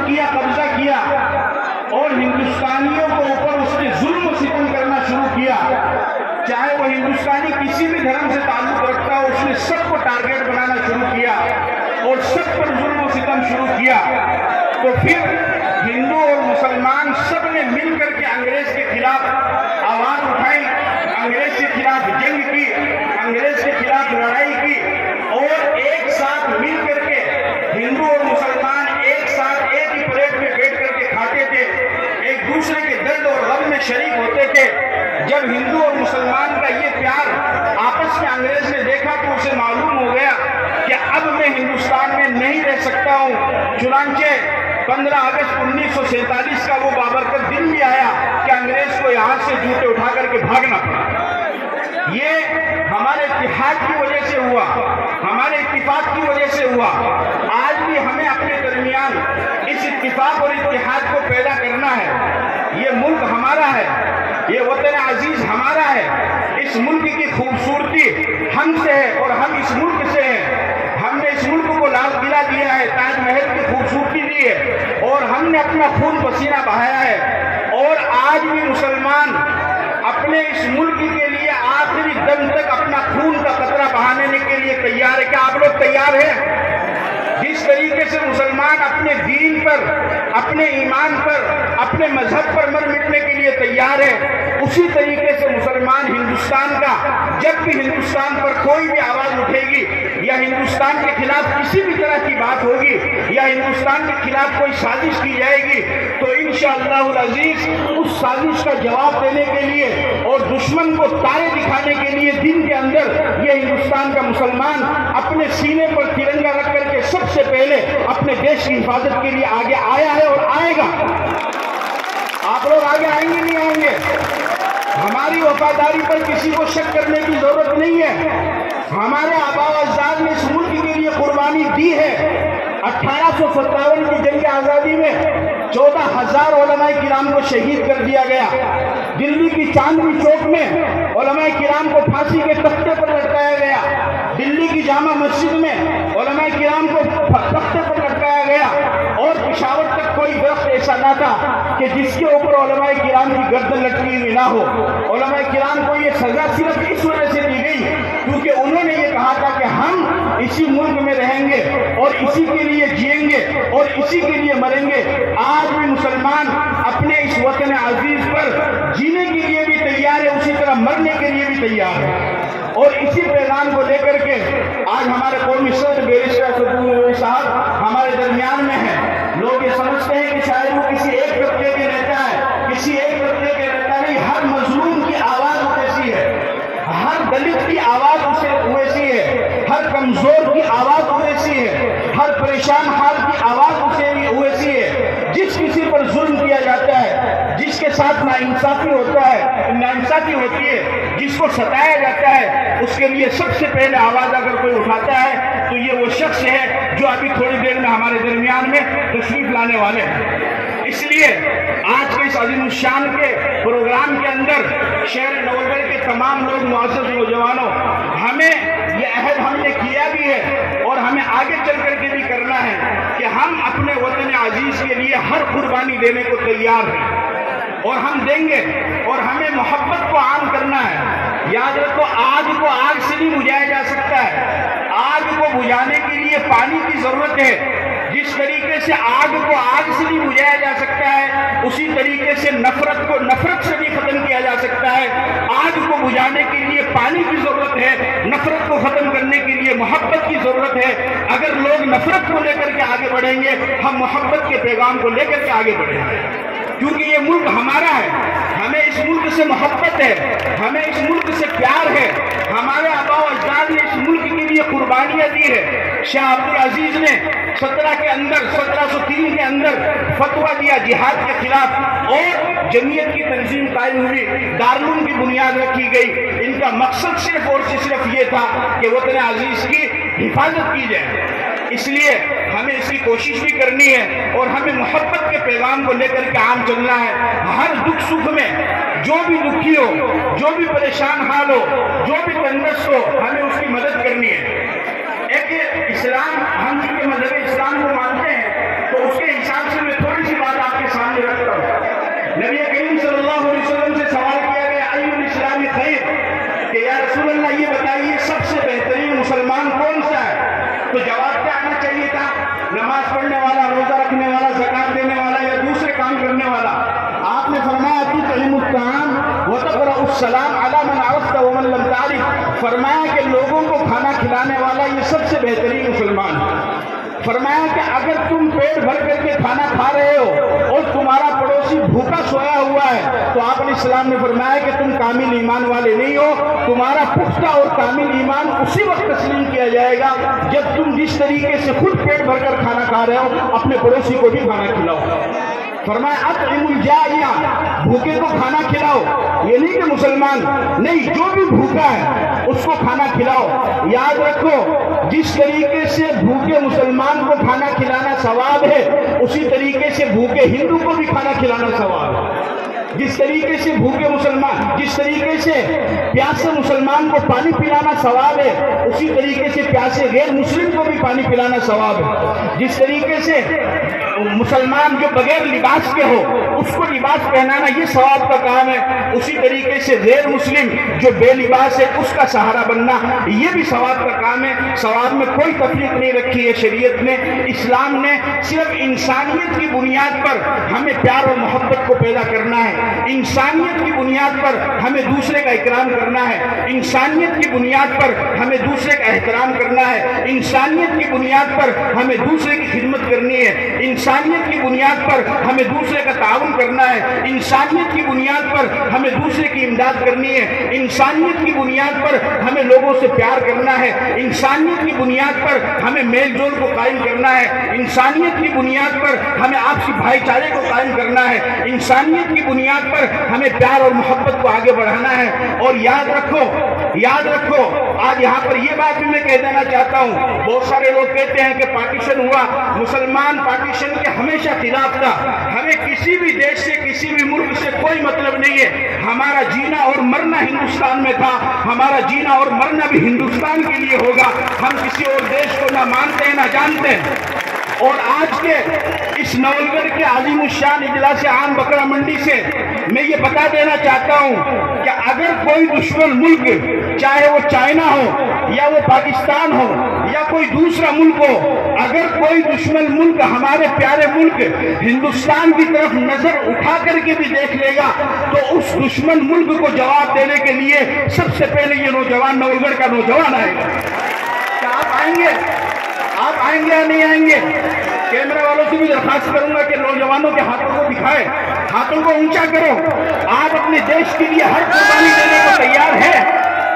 کیا، قبضہ کیا اور ہندوستانیوں کو اوپر اس نے ظلم و ستم کرنا شروع کیا، چاہے وہ ہندوستانی کسی بھی دھرم سے تعلق رکھتا ہو، اس نے سب کو ٹارگیٹ بنانا شروع کیا اور سب پر ظلم و ستم شروع کیا، تو پھر ہندو اور مسلمان سب نے مل کر کے انگریز کے خلاف آواز اٹھائی، انگریز کے خلاف جنگ کی، انگریز کے خلاف لڑائی کی، اور ایک ساتھ مل کر کے ہندو اور مسلمان ایک ساتھ ایک ہی پلیٹ میں بیٹھ کر کے کھاتے تھے، ایک دوسرے کے درد اور غم میں شریک ہوتے تھے۔ جب ہندو اور مسلمان کا یہ پیار آپس میں انگریز نے دیکھا تو اسے معلوم ہو گیا کہ اب میں ہندوستان میں نہیں رہ سکتا ہوں، چنانچہ 15 اگست 1947 کا وہ بابرکت دن بھی آیا کہ انگریز کو یہاں سے جوتے اٹھا کر کے بھاگنا پڑا۔ یہ ہمارے اتحاد کی وجہ سے ہوا، ہمارے اتفاق کی وجہ سے ہوا۔ آج بھی ہمیں اپنے درمیان اس اتفاق اور اتحاد کو پیدا کرنا ہے۔ یہ ملک ہمارا ہے، یہ وطن عزیز ہمارا ہے، اس ملک کی خوبصورتی ہم سے ہے اور ہم اس ملک سے ہیں۔ ہم نے اس ملک کو لال قلعہ دیا ہے، تاج محل کی خوبصورتی دی ہے، اور ہم نے اپنا خون پسینہ بہایا ہے، اور آج بھی مسلمان اپنے اس ملک کے لیے آخری دم تک اپنا خون کا قطرہ بہانے کے لیے تیار ہے۔ کیا آپ لوگ تیار ہیں؟ جس طریقے سے مسلمان اپنے دین پر، اپنے ایمان پر، اپنے مذہب پر مر مٹنے کے لیے تیار ہے، اسی طریقے سے مسلمان ہندوستان کا جب بھی ہندوستان پر کوئی بھی آواز اٹھے گی یا ہندوستان کے خلاف کسی بھی طرح کی بات ہوگی یا ہندوستان کے خلاف کوئی سازش کی جائے گی تو انشاءاللہ العزیز اس سازش کا جواب دینے کے لیے اور دشمن کو تارے دکھانے کے لیے دن کے اندر یہ ہندوستان کا مسلمان اپنے سینے پر ترنگا رکھ کر کے سب سے پہلے اپنے دیش کی حفاظت کے لیے آگے آیا ہے اور آئے گا۔ آپ لوگ آگے آئیں گے نہیں آئیں گے؟ ہماری وفاداری پر کسی کو شک کرنے کی ضرورت نہیں ہے۔ ہمارے آباء و اجداد نے اس ملک کے لیے قربانی دی ہے۔ 1857 کی جنگ آزادی میں 14,000 علماء کرام کو شہید کر دیا گیا۔ دلی کی چاندنی چوک میں علماء کرام کو پھانسی کے تختے پر لٹکایا گیا۔ دلی کی جامع مسجد میں علماء کرام کو تختے پر لٹکایا گیا، اور پشاور تک کوئی درخت ایسا نہ تھا کہ جس کے اوپر علماء کرام کی گردن لٹکی ہوئی نہ ہو۔ علماء کرام کو یہ سزا صرف اس وجہ سے دی گئی کیونکہ انہوں نے یہ کہا تھا کہ ہم اسی ملک میں رہیں گے اور اسی کے لیے جئیں گے اور اسی کے لیے مریں گے۔ آج بھی مسلمان اپنے اس وطن عزیز پر جینے کے لیے بھی تیار ہے، اسی طرح مرنے کے لیے بھی تیار ہے، اور اسی پیغام کو لے کر کے آج ہمارے قومی صدر بیرسٹر اسدالدین صاحب ہمارے درمیان میں ہیں۔ لوگ یہ سمجھتے ہیں کہ شاید وہ کسی ایک طبقے کے رہتا ہے، کسی ایک طبقے کے رہتا نہیں۔ ہر مظلوم کی آواز ویسی ہے، ہر دلت کی آواز ویسی ہے، ہر کمزور کی آواز ویسی ہے، ہر پریشان حال کی آواز ویسی ہے۔ جس کسی پر ظلم کیا جاتا ہے، جس کے ساتھ ناانصافی ہوتی ہے، جس کو ستایا جاتا ہے، اس کے لیے سب سے پہلے آواز اگر کوئی اٹھاتا ہے تو یہ وہ شخص ہے جو ابھی تھوڑی دیر میں ہمارے درمیان میں تشریف لانے والے ہیں۔ اس لیے آج کے اس عظیم الشان کے پروگرام کے اندر شہر نوگڑھ کے تمام لوگ، معزز نوجوانوں، ہمیں یہ عہد ہم نے کیا بھی ہے اور ہمیں آگے چل کر کے بھی کرنا ہے کہ ہم اپنے وطن عزیز کے لیے ہر قربانی دینے کو تیار ہیں، اور ہم دیں گے، اور ہمیں محبت کو عام کرنا ہے۔ یاد رکھو، آگ کو آگ سے نہیں بجھایا جا سکتا ہے، آگ کو بجھانے کے لیے پانی کی ضرورت ہے۔ جس طریقے سے آگ کو آگ سے نہیں بجھایا جا سکتا ہے، اسی طریقے سے نفرت کو نفرت سے بھی ختم کیا جا سکتا ہے۔ آگ کو بجھانے کے لیے پانی کی ضرورت ہے، نفرت کو ختم کرنے کے لیے محبت کی ضرورت ہے۔ اگر لوگ نفرت کو لے کر کے آگے بڑھیں گے، ہم محبت کے پیغام کو لے کر کے آگے بڑھیں گے، کیونکہ یہ ملک ہمارا ہے، ہمیں اس ملک سے محبت ہے، ہمیں اس ملک سے پیار ہے۔ ہمارے آباء و اجداد نے اس ملک کے لیے قربانیاں دی ہے۔ شاہ عبدالعزیز نے 1703 کے اندر فتویٰ دیا جہاد کے خلاف، اور جمعیت کی تنظیم قائم ہوئی، دارالعلوم کی بنیاد رکھی گئی۔ ان کا مقصد صرف اور صرف یہ تھا کہ وطن عزیز کی حفاظت کی جائے۔ اس لیے ہمیں اس کی کوشش بھی کرنی ہے، اور ہمیں محبت کے پیغام کو لے کر کے عام چلنا ہے۔ ہر دکھ سکھ میں جو بھی دکھی ہو، جو بھی پریشان حال ہو، جو بھی تندرست ہو، ہمیں اس کی مدد کرنی ہے۔ ایک اسلام، ہم چونکہ مذہب اسلام کو مانتے ہیں تو اس کے حساب سے میں تو جواب کیا آنا چاہیے تھا؟ نماز پڑھنے والا، روزہ رکھنے والا، زکات دینے والا یا دوسرے کام کرنے والا؟ آپ نے فرمایا تطعم الطعام وتقرأ السلام علی من عرفت ومن لم تعرف، فرمایا کہ لوگوں کو کھانا کھلانے والا یہ سب سے بہترین مسلمان ہے۔ فرمایا کہ اگر تم پیٹ بھر کر کے کھانا کھا رہے ہو اور تمہارا پڑوسی بھوکا سویا ہوا ہے تو آپ علیہ السلام نے فرمایا کہ تم کامل ایمان والے نہیں ہو، تمہارا پختہ اور کامل ایمان اسی وقت تسلیم کیا جائے گا جب تم جس طریقے سے خود پیٹ بھر کر کھانا کھا رہے ہو اپنے پڑوسی کو بھی کھانا کھلاؤ۔ فرمایا اطعم الجائع، بھوکے کو کھانا کھلاؤ، یہ نہیں کہ مسلمان نہیں، جو بھی بھوکا ہے اس کو کھانا کھلاؤ۔ یاد رکھو جس طریقے سے بھوکے مسلمان کو کھانا کھلانا ثواب ہے اسی طریقے سے بھوکے ہندو کو بھی کھانا کھلانا ثواب ہے۔ جس طریقے سے بھوکے مسلمان، جس طریقے سے پیاسے مسلمان کو پانی پلانا ثواب ہے اسی طریقے سے پیاسے غیر مسلم کو بھی پانی پلانا ثواب ہے۔ جس طریقے سے مسلمان جو بغیر لباس کے ہو اس کو لباس پہنانا یہ ثواب کا کام ہے، اسی طریقے سے غیر مسلم جو بے لباس ہے اس کا سہارا بننا یہ بھی ثواب کا کام ہے۔ ثواب میں کوئی تفریق نہیں رکھی ہے شریعت نے۔ اسلام نے صرف انسانیت کی بنیاد پر ہمیں پیار اور محبت کو پیدا کرنا ہے، انسانیت کی بنیاد پر ہمیں دوسرے کا اکرام کرنا ہے، انسانیت کی بنیاد پر ہمیں دوسرے کا احترام کرنا ہے، انسانیت کی بنیاد پر ہمیں دوسرے کی خدمت کرنی ہے، انسانیت کی بنیاد پر ہمیں دوسرے کا تعاون کرنا ہے، انسانیت کی بنیاد پر ہمیں دوسرے کی امداد کرنی ہے، انسانیت کی بنیاد پر ہمیں لوگوں سے پیار کرنا ہے، انسانیت کی بنیاد پر ہمیں میل جول کو قائم کرنا ہے، انسانیت کی بنیاد پر ہمیں آپسی بھائی چارے کو قائم کرنا ہے، انسانیت کی بنیاد پر ہمیں پیار اور محبت کو آگے بڑھانا ہے۔ اور یاد رکھو آج یہاں پر یہ بات بھی میں کہہ دینا چاہتا ہوں، بہت سارے لوگ کہتے ہیں کہ پارٹیشن ہوا، مسلمان پارٹیشن کے ہمیشہ خلاف تھا۔ ہمیں کسی بھی دیش سے کسی بھی ملک سے کوئی مطلب نہیں ہے، ہمارا جینا اور مرنا ہندوستان میں تھا، ہمارا جینا اور مرنا بھی ہندوستان کے لیے ہوگا، ہم کسی اور دیش کو نہ مانتے ہیں نہ جانتے ہیں۔ اور آج کے اس نول گڑھ کے عظیم الشان اجلاس عام بکرا منڈی سے میں یہ بتا دینا چاہتا ہوں کہ اگر کوئی دشمن ملک، چاہے وہ چائنا ہو یا وہ پاکستان ہو یا کوئی دوسرا ملک ہو، اگر کوئی دشمن ملک ہمارے پیارے ملک ہندوستان کی طرف نظر اٹھا کر کے بھی دیکھ لے گا تو اس دشمن ملک کو جواب دینے کے لیے سب سے پہلے یہ نوجوان نول گڑھ کا نوجوان آئے گا۔ کیا آپ آئیں گے؟ آپ آئیں گے یا نہیں آئیں گے؟ کیمرے والوں سے بھی درخواست کروں گا کہ نوجوانوں کے ہاتھوں کو دکھائے، ہاتھوں کو اونچا کرو۔ آپ اپنے دیش کے لیے ہر قربانی دینے کو تیار ہیں،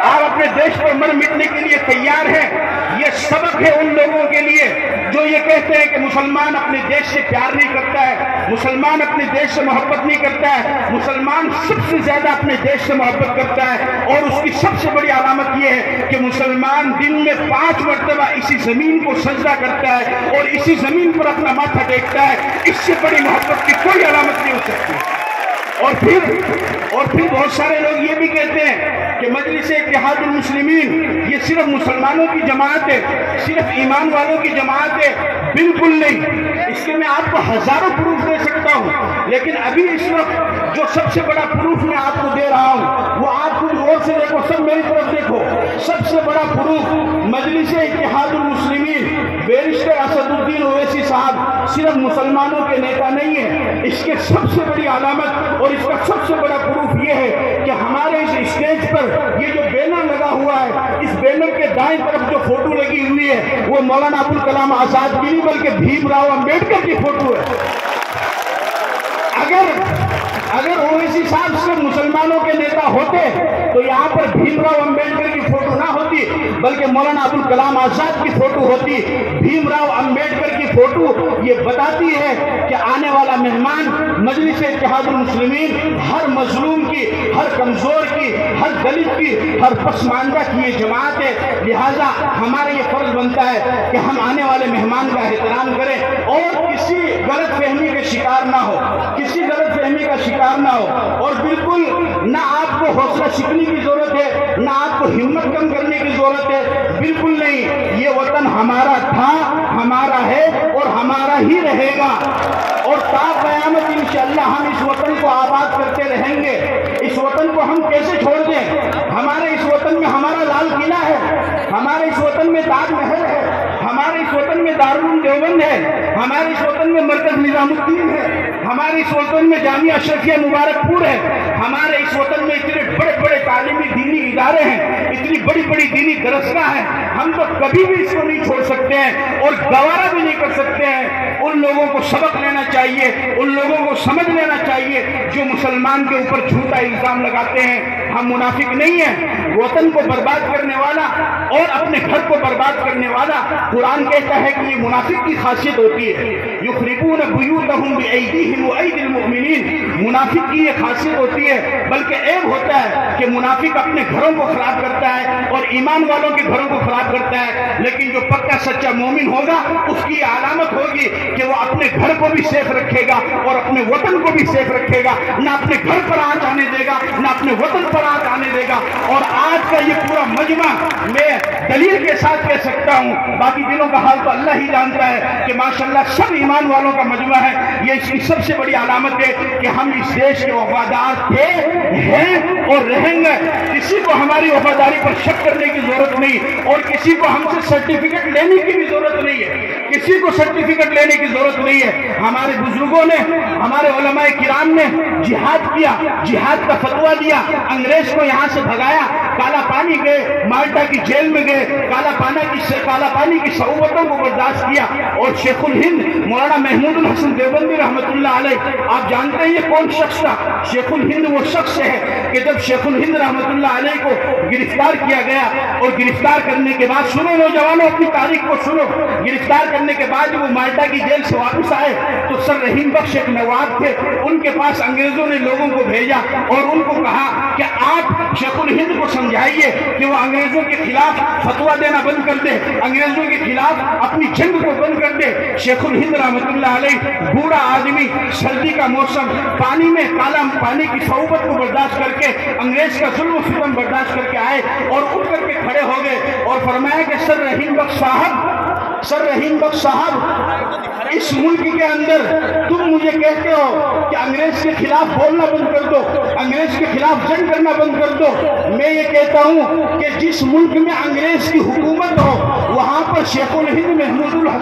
آپ اپنے دیش پر مر مٹنے کے لیے تیار ہیں۔ یہ سبق ہے ان لوگوں کے لیے جو یہ کہتے ہیں کہ مسلمان اپنے دیش سے پیار نہیں کرتا ہے، مسلمان اپنے دیش سے محبت نہیں کرتا ہے۔ مسلمان سب سے زیادہ اپنے دیش سے محبت کرتا ہے، اور اس کی سب سے بڑی علامت یہ ہے کہ مسلمان دن میں 5 مرتبہ اسی زمین کو سجدہ کرتا ہے اور اسی زمین پر اپنا ماتھا ٹیکتا ہے۔ اس سے بڑی محبت کی کوئی علامت نہیں ہو سکتی۔ اور پھر بہت سارے لوگ یہ بھی کہتے ہیں کہ مجلس اتحاد المسلمین یہ صرف مسلمانوں کی جماعت ہے، صرف ایمان والوں کی جماعت ہے۔ بالکل نہیں، اس کے میں آپ کو ہزاروں پروف دے سکتا ہوں، لیکن ابھی اس وقت جو سب سے بڑا پروف میں آپ کو دے رہا ہوں وہ آپ کچھ غور سے دیکھو، سب میری طرف دیکھو۔ سب سے بڑا پروف مجلس اتحاد المسلمین بیرسٹر اسد الدین اویسی صاحب صرف مسلمانوں کے نیتا نہیں ہیں، اس کے سب سے بڑی علامت اور اس کا سب سے بڑا پروف یہ ہے کہ ہمارے اس اسٹیج پر یہ جو بینر لگا ہوا ہے، اس بینر کے دائیں طرف جو فوٹو لگی ہوئی ہے وہ مولانا ابوالکلام آزاد کی نہیں بلکہ بھیم راؤ امبیڈکر کی فوٹو ہے۔ اگر اویسی صاحب صرف مسلمانوں کے نیتا ہوتے تو یہاں پر بھیم راؤ امبیڈکر کی فوٹو نہ ہوتی بلکہ مولانا ابوالکلام آزاد کی فوٹو ہوتی۔ بھیم راؤ امبیڈکر کی فوٹو یہ بتاتی ہے کہ آنے والا مہمان مجلس اتحاد المسلمین ہر مظلوم کی، ہر کمزور کی، ہر دلت کی، ہر پسماندہ کی یہ جماعت ہے۔ لہٰذا ہمارا یہ فرض بنتا ہے کہ ہم آنے والے مہمان کا احترام کریں اور کسی غلط فہمی کے شکار نہ ہو، کسی غلط فہمی کا شکار نہ ہو۔ اور بالکل نہ آپ کو حوصلہ شکنی کی ضرورت ہے، نہ آپ کو ہمت کم کرنے کی ضرورت ہے، بالکل نہیں۔ یہ وطن ہمارا تھا، ہمارا ہے اور ہمارا ہی رہے گا، اور تا قیامت انشاءاللہ ہم اس وطن کو آباد کرتے رہیں گے۔ اس وطن کو ہم کیسے چھوڑ دیں؟ ہمارے اس وطن میں ہمارا لال قلعہ ہے، ہمارے اس وطن میں تاج محل ہے، ہمارے میں دارالعلوم دیوبند ہے، ہمارے اس وطن میں مرکز نظام الدین ہے، ہمارے اس وطن میں جامعہ اشرفیہ مبارک پور ہے، ہمارے اس وطن میں اتنے بڑے بڑے تعلیمی دینی ادارے ہیں، اتنی بڑی بڑی دینی درسگاہ ہیں، ہم تو کبھی بھی اس کو نہیں چھوڑ سکتے ہیں اور گوارا بھی نہیں کر سکتے ہیں۔ ان لوگوں کو سبق لینا چاہیے، ان لوگوں کو سمجھ لینا چاہیے جو مسلمان کے اوپر جھوٹا الزام لگاتے ہیں۔ ہم منافق نہیں ہیں، وطن کو برباد کرنے والا اور اپنے گھر کو برباد کرنے والا قرآن کہتا ہے کہ یہ منافق کی خاصیت ہوتی ہے، یخربون بیوتہم بایدیہم وایدی المؤمنین، منافق کی یہ خاصیت ہوتی ہے۔ بلکہ عیب ہوتا ہے کہ منافق اپنے گھروں کو خراب کرتا ہے اور ایمان والوں کے گھروں کو خراب کرتا ہے، لیکن جو پکا سچا مومن ہوگا اس کی علامت ہوگی کہ وہ اپنے گھر کو بھی سیف رکھے گا اور اپنے وطن کو بھی سیف رکھے گا، نہ اپنے گھر پر آنچ آنے دے گا نہ اپنے وطن پر آنچ آنے دے گا۔ اور آج کا یہ پورا مجمع میں دلیل کے ساتھ کہہ سکتا ہوں، باقی دنوں کا حال تو اللہ ہی جانتا ہے کہ ماشاءاللہ سب ایمان والوں کا مجمع ہے۔ یہ اس کی سب سے بڑی علامت ہے کہ ہم اس دیش کے وفادار تھے، ہیں اور رہیں گے۔ کسی کو ہماری وفاداری پر شک کرنے کی ضرورت نہیں اور کسی کو ہم سے سرٹیفکیٹ لینے کی بھی ضرورت نہیں ہے، کسی کو سرٹیفکیٹ لینے کی ضرورت نہیں ہے۔ ہمارے بزرگوں نے، ہمارے علماء کرام نے جہاد کیا، جہاد کا فتویٰ دیا، انگریز کو یہاں سے بھگایا، کالا پانی گئے، مالٹا کی جیل میں گئے، کالا پانی کی صعوبتوں کو برداشت کیا۔ اور شیخ الہند مولانا محمود الحسن دیوبندی رحمۃ اللہ علیہ، آپ جانتے ہیں یہ کون شخص تھا؟ شیخ الہند وہ شخص ہے کہ جب شیخ الہند رحمۃ اللہ علیہ کو گرفتار کیا گیا اور گرفتار کرنے کے بعد، سنو نوجوانوں اپنی تاریخ کو سنو، گرفتار کرنے کے بعد وہ مالٹا کی جیل سے واپس آئے تو سر رحیم بخش ایک نواب تھے، ان کے پاس انگریزوں نے لوگوں کو بھیجا اور ان کو کہا کہ آپ شیخ الہند کو سمجھائیے کہ وہ انگریزوں کے خلاف فتویٰ دینا بند کر دے، انگریزوں کے خلاف اپنی جنگ کو بند کر دے۔ شیخ الہند رحمۃ اللہ علیہ بوڑھا آدمی، سردی کا موسم، پانی میں کالا پانی کی صعوبت کو برداشت کر کے، انگریز کا ظلم و ستم برداشت کر کے آئے اور اٹھ کر کے کھڑے ہو گئے اور فرمایا کہ سر رحیم بخش صاحب، اس ملک کے اندر تم مجھے کہتے ہو کہ انگریز کے خلاف بولنا بند کر دو، انگریز کے خلاف جنگ کرنا بند کر دو۔ میں یہ کہتا ہوں کہ جس ملک میں انگریز کی حکومت ہو وہاں پر شیخ الہند محمود الحسن